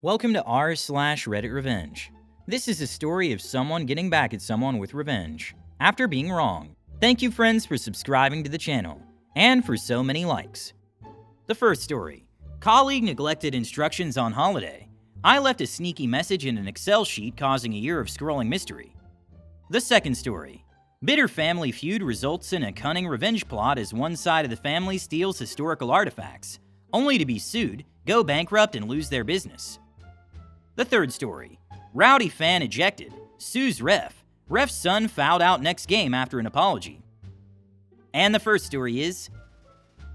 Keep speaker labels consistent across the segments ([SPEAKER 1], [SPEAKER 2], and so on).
[SPEAKER 1] Welcome to r/Reddit Revenge. This is a story of someone getting back at someone with revenge after being wrong. Thank you, friends, for subscribing to the channel and for so many likes. The first story: colleague neglected instructions on holiday. I left a sneaky message in an Excel sheet, causing a year of scrolling mystery. The second story: bitter family feud results in a cunning revenge plot as one side of the family steals historical artifacts, only to be sued, go bankrupt, and lose their business. The third story: rowdy fan ejected, sues ref. Ref's son fouled out next game after an apology. And the first story is: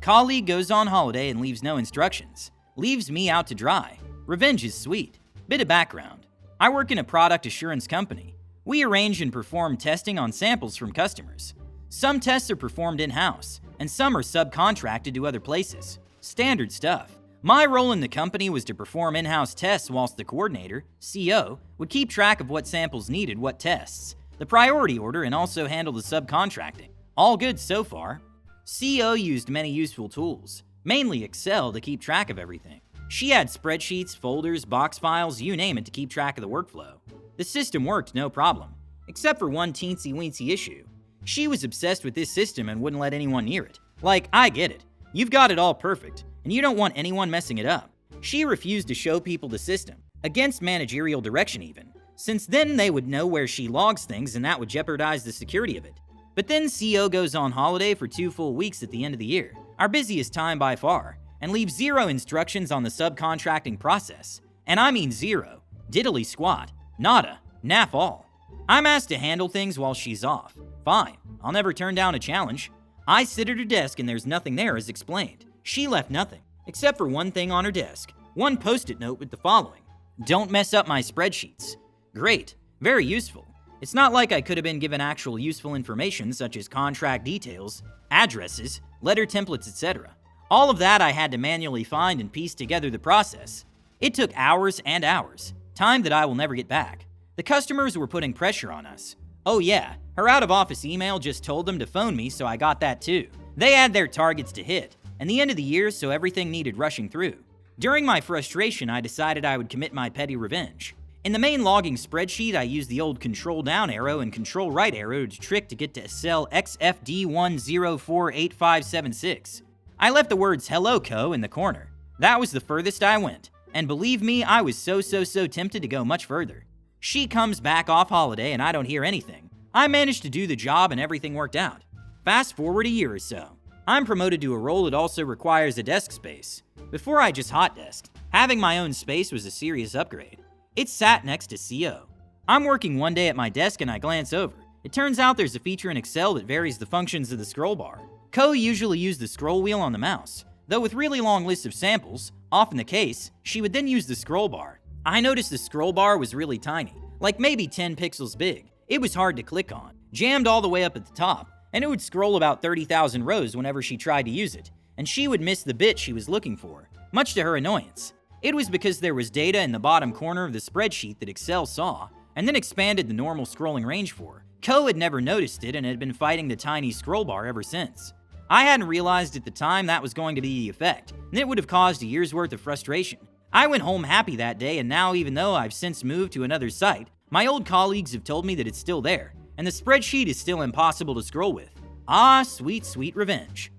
[SPEAKER 1] colleague goes on holiday and leaves no instructions. Leaves me out to dry. Revenge is sweet. Bit of background: I work in a product assurance company. We arrange and perform testing on samples from customers. Some tests are performed in-house, and some are subcontracted to other places. Standard stuff. My role in the company was to perform in-house tests whilst the coordinator, CO, would keep track of what samples needed what tests, the priority order, and also handle the subcontracting. All good so far. CO used many useful tools, mainly Excel, to keep track of everything. She had spreadsheets, folders, box files, you name it, to keep track of the workflow. The system worked no problem, except for one teensy-weensy issue. She was obsessed with this system and wouldn't let anyone near it. Like, I get it. You've got it all perfect, and you don't want anyone messing it up. She refused to show people the system, against managerial direction even, since then they would know where she logs things and that would jeopardize the security of it. But then CO goes on holiday for 2 full weeks at the end of the year, our busiest time by far, and leaves 0 instructions on the subcontracting process. And I mean 0. Diddly squat. Nada. Naff all. I'm asked to handle things while she's off. Fine. I'll never turn down a challenge. I sit at her desk and there's nothing there as explained. She left nothing, except for one thing on her desk. One post-it note with the following: "Don't mess up my spreadsheets." Great. Very useful. It's not like I could have been given actual useful information such as contract details, addresses, letter templates, etc. All of that I had to manually find and piece together the process. It took hours and hours, time that I will never get back. The customers were putting pressure on us. Oh yeah, her out-of-office email just told them to phone me, so I got that too. They had their targets to hit, and the end of the year, so everything needed rushing through. During my frustration, I decided I would commit my petty revenge. In the main logging spreadsheet, I used the old control down arrow and control right arrow to trick to get to cell XFD1048576. I left the words "Hello Co" in the corner. That was the furthest I went, and believe me, I was so tempted to go much further. She comes back off holiday and I don't hear anything. I managed to do the job and everything worked out. Fast forward a year or so. I'm promoted to a role that also requires a desk space. Before I just hot desked. Having my own space was a serious upgrade. It sat next to CO. I'm working one day at my desk and I glance over. It turns out there's a feature in Excel that varies the functions of the scroll bar. Co usually used the scroll wheel on the mouse, though with really long lists of samples, often the case, she would then use the scroll bar. I noticed the scroll bar was really tiny, like maybe 10 pixels big. It was hard to click on, jammed all the way up at the top, and it would scroll about 30,000 rows whenever she tried to use it, and she would miss the bit she was looking for, much to her annoyance. It was because there was data in the bottom corner of the spreadsheet that Excel saw, and then expanded the normal scrolling range for. Co had never noticed it and had been fighting the tiny scroll bar ever since. I hadn't realized at the time that was going to be the effect, and it would have caused a year's worth of frustration. I went home happy that day, and now even though I've since moved to another site, my old colleagues have told me that it's still there, and the spreadsheet is still impossible to scroll with. Ah, sweet, sweet revenge.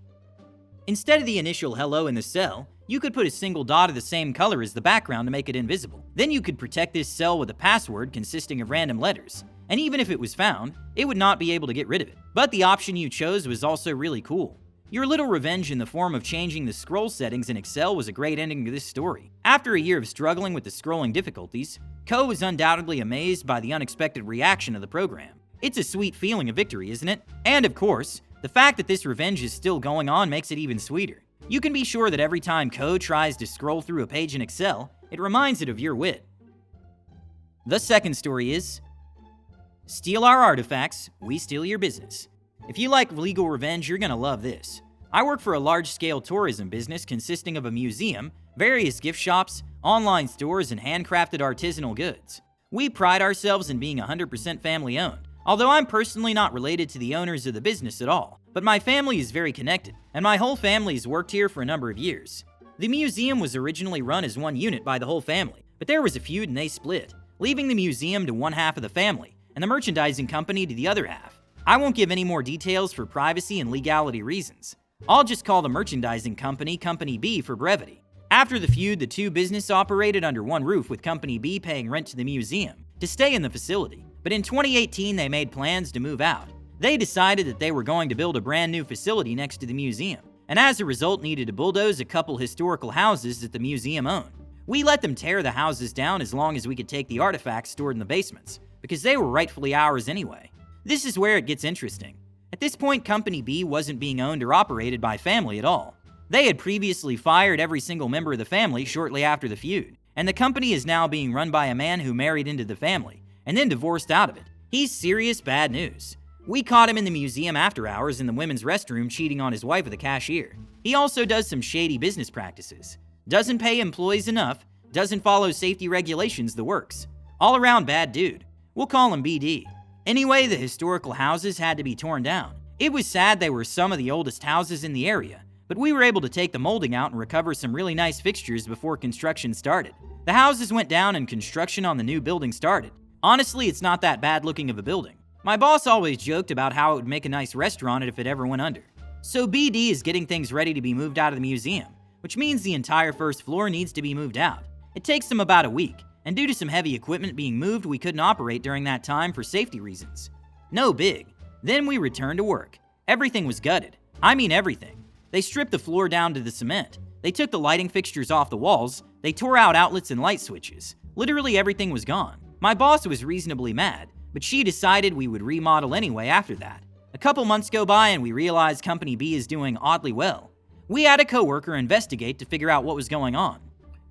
[SPEAKER 1] Instead of the initial hello in the cell, you could put a single dot of the same color as the background to make it invisible. Then you could protect this cell with a password consisting of random letters, and even if it was found, it would not be able to get rid of it. But the option you chose was also really cool. Your little revenge in the form of changing the scroll settings in Excel was a great ending to this story. After a year of struggling with the scrolling difficulties, Co was undoubtedly amazed by the unexpected reaction of the program. It's a sweet feeling of victory, isn't it? And of course, the fact that this revenge is still going on makes it even sweeter. You can be sure that every time Co tries to scroll through a page in Excel, it reminds it of your wit. The second story is: steal our artifacts, we steal your business. If you like legal revenge, you're gonna love this. I work for a large-scale tourism business consisting of a museum, various gift shops, online stores, and handcrafted artisanal goods. We pride ourselves in being 100% family-owned, although I'm personally not related to the owners of the business at all. But my family is very connected, and my whole family has worked here for a number of years. The museum was originally run as one unit by the whole family, but there was a feud and they split, leaving the museum to one half of the family and the merchandising company to the other half. I won't give any more details for privacy and legality reasons. I'll just call the merchandising company Company B for brevity. After the feud, the two businesses operated under one roof, with Company B paying rent to the museum to stay in the facility. But in 2018, they made plans to move out. They decided that they were going to build a brand new facility next to the museum, and as a result needed to bulldoze a couple historical houses that the museum owned. We let them tear the houses down as long as we could take the artifacts stored in the basements, because they were rightfully ours anyway. This is where it gets interesting. At this point, Company B wasn't being owned or operated by family at all. They had previously fired every single member of the family shortly after the feud, and the company is now being run by a man who married into the family and then divorced out of it. He's serious bad news. We caught him in the museum after hours in the women's restroom cheating on his wife with a cashier. He also does some shady business practices. Doesn't pay employees enough, doesn't follow safety regulations, the works. All around bad dude. We'll call him BD. Anyway, the historical houses had to be torn down. It was sad they were some of the oldest houses in the area, but we were able to take the molding out and recover some really nice fixtures before construction started. The houses went down and construction on the new building started. Honestly, it's not that bad looking of a building. My boss always joked about how it would make a nice restaurant if it ever went under. So BD is getting things ready to be moved out of the museum, which means the entire first floor needs to be moved out. It takes them about a week, and due to some heavy equipment being moved, we couldn't operate during that time for safety reasons. No big. Then we returned to work. Everything was gutted. I mean everything. They stripped the floor down to the cement. They took the lighting fixtures off the walls. They tore out outlets and light switches. Literally everything was gone. My boss was reasonably mad, but she decided we would remodel anyway after that. A couple months go by and we realized Company B is doing oddly well. We had a coworker investigate to figure out what was going on.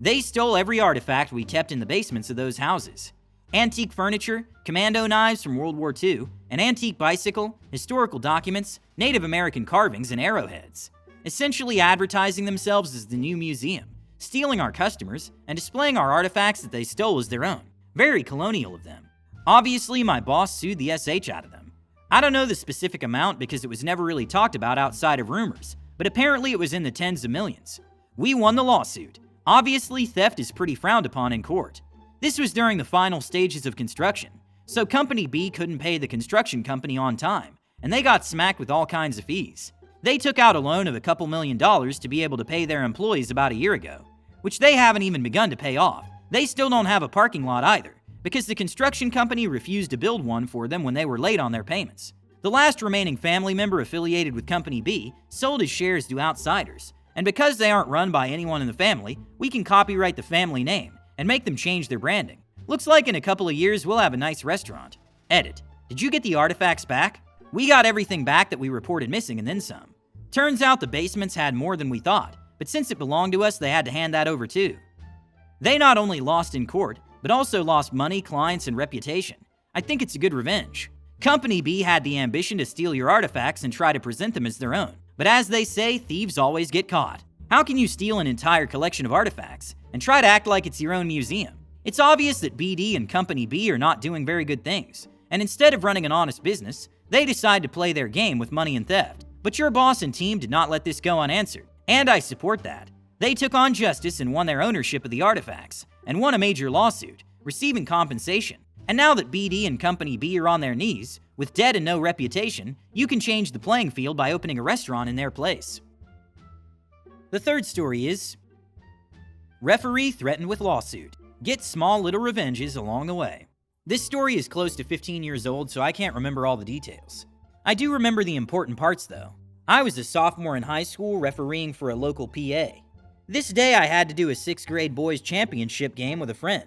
[SPEAKER 1] They stole every artifact we kept in the basements of those houses. Antique furniture, commando knives from World War II, an antique bicycle, historical documents, Native American carvings, and arrowheads. Essentially advertising themselves as the new museum, stealing our customers, and displaying our artifacts that they stole as their own. Very colonial of them. Obviously, my boss sued the SH out of them. I don't know the specific amount because it was never really talked about outside of rumors, but apparently it was in the tens of millions. We won the lawsuit. Obviously, theft is pretty frowned upon in court. This was during the final stages of construction, so Company B couldn't pay the construction company on time, and they got smacked with all kinds of fees. They took out a loan of a couple $1,000,000 to be able to pay their employees about a year ago, which they haven't even begun to pay off. They still don't have a parking lot either, because the construction company refused to build one for them when they were late on their payments. The last remaining family member affiliated with Company B sold his shares to outsiders, and because they aren't run by anyone in the family, we can copyright the family name and make them change their branding. Looks like in a couple of years we'll have a nice restaurant. Edit. Did you get the artifacts back? We got everything back that we reported missing and then some. Turns out the basements had more than we thought, but since it belonged to us, they had to hand that over too. They not only lost in court, but also lost money, clients, and reputation. I think it's a good revenge. Company B had the ambition to steal your artifacts and try to present them as their own. But as they say, thieves always get caught. How can you steal an entire collection of artifacts and try to act like it's your own museum? It's obvious that BD and Company B are not doing very good things, and instead of running an honest business, they decide to play their game with money and theft. But your boss and team did not let this go unanswered, and I support that. They took on justice and won their ownership of the artifacts, and won a major lawsuit, receiving compensation. And now that BD and Company B are on their knees, with debt and no reputation, you can change the playing field by opening a restaurant in their place. The third story is referee threatened with lawsuit. Get small little revenges along the way. This story is close to 15 years old, so I can't remember all the details. I do remember the important parts though. I was a sophomore in high school refereeing for a local PA. This day I had to do a 6th grade boys championship game with a friend.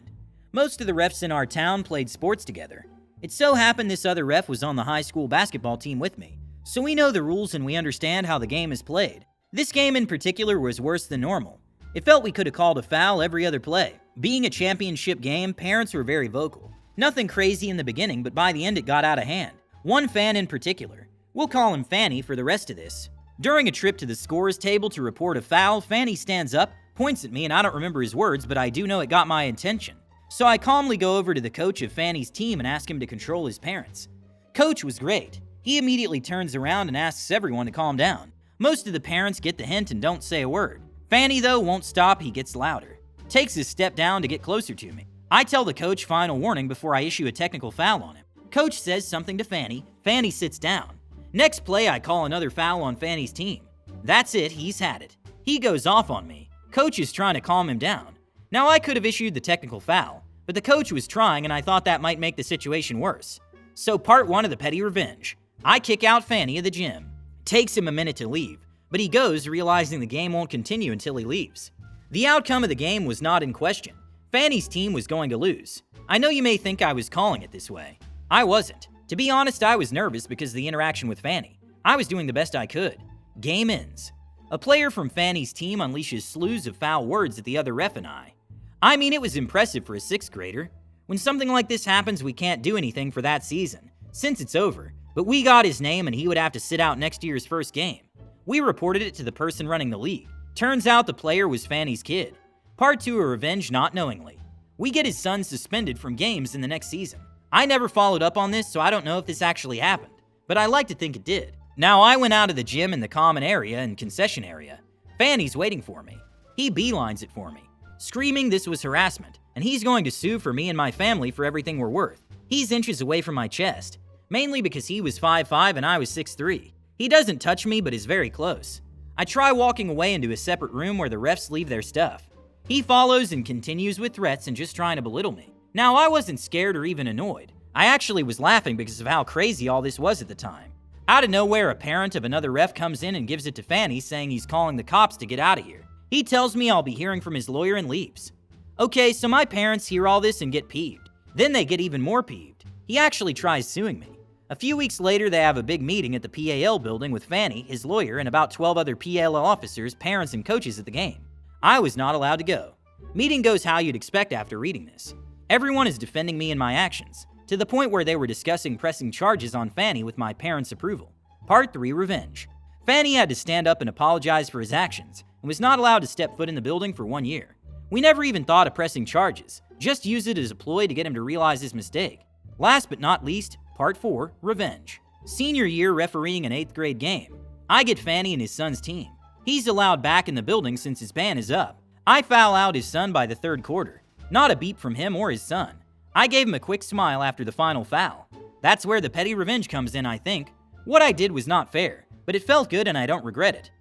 [SPEAKER 1] Most of the refs in our town played sports together. It so happened this other ref was on the high school basketball team with me, so we know the rules and we understand how the game is played. This game in particular was worse than normal. It felt we could have called a foul every other play. Being a championship game, parents were very vocal. Nothing crazy in the beginning, but by the end it got out of hand. One fan in particular. We'll call him Fanny for the rest of this. During a trip to the scorer's table to report a foul, Fanny stands up, points at me, and I don't remember his words, but I do know it got my attention. So I calmly go over to the coach of Fanny's team and ask him to control his parents. Coach was great. He immediately turns around and asks everyone to calm down. Most of the parents get the hint and don't say a word. Fanny, though, won't stop, he gets louder. takes a step down to get closer to me. I tell the coach final warning before I issue a technical foul on him. Coach says something to Fanny. Fanny sits down. Next play, I call another foul on Fanny's team. That's it, he's had it. He goes off on me. Coach is trying to calm him down. Now, I could have issued the technical foul, but the coach was trying and I thought that might make the situation worse. So part 1 of the petty revenge. I kick out Fanny of the gym. Takes him a minute to leave, but he goes realizing the game won't continue until he leaves. The outcome of the game was not in question. Fanny's team was going to lose. I know you may think I was calling it this way. I wasn't. To be honest, I was nervous because of the interaction with Fanny. I was doing the best I could. Game ends. A player from Fanny's team unleashes slews of foul words at the other ref and I. I mean, it was impressive for a 6th grader. When something like this happens, we can't do anything for that season, since it's over, but we got his name and he would have to sit out next year's first game. We reported it to the person running the league. Turns out the player was Fanny's kid. Part 2 of revenge not knowingly. We get his son suspended from games in the next season. I never followed up on this, so I don't know if this actually happened, but I like to think it did. Now, I went out of the gym in the common area and concession area. Fanny's waiting for me. He beelines it for me, screaming this was harassment, and he's going to sue for me and my family for everything we're worth. He's inches away from my chest, mainly because he was 5'5" and I was 6'3". He doesn't touch me, but is very close. I try walking away into a separate room where the refs leave their stuff. He follows and continues with threats and just trying to belittle me. Now, I wasn't scared or even annoyed. I actually was laughing because of how crazy all this was at the time. Out of nowhere, a parent of another ref comes in and gives it to Fanny, saying he's calling the cops to get out of here. He tells me I'll be hearing from his lawyer and leaves. Okay, so my parents hear all this and get peeved. Then they get even more peeved. He actually tries suing me. A few weeks later, they have a big meeting at the PAL building with Fanny, his lawyer, and about 12 other PAL officers, parents, and coaches at the game. I was not allowed to go. Meeting goes how you'd expect after reading this. Everyone is defending me and my actions, to the point where they were discussing pressing charges on Fanny with my parents' approval. Part 3, Revenge. Fanny had to stand up and apologize for his actions, and was not allowed to step foot in the building for 1 year. We never even thought of pressing charges, just use it as a ploy to get him to realize his mistake. Last but not least, Part 4, Revenge. Senior year refereeing an 8th grade game. I get Fanny and his son's team. He's allowed back in the building since his ban is up. I foul out his son by the 3rd quarter. Not a beep from him or his son. I gave him a quick smile after the final foul. That's where the petty revenge comes in, I think. What I did was not fair, but it felt good and I don't regret it.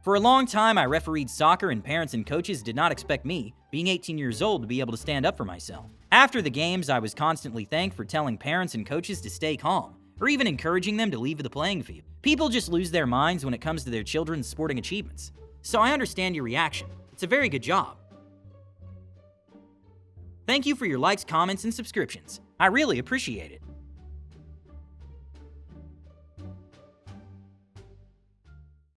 [SPEAKER 1] For a long time, I refereed soccer and parents and coaches did not expect me, being 18 years old, to be able to stand up for myself. After the games, I was constantly thanked for telling parents and coaches to stay calm, or even encouraging them to leave the playing field. People just lose their minds when it comes to their children's sporting achievements. So I understand your reaction. It's a very good job. Thank you for your likes, comments, and subscriptions. I really appreciate it.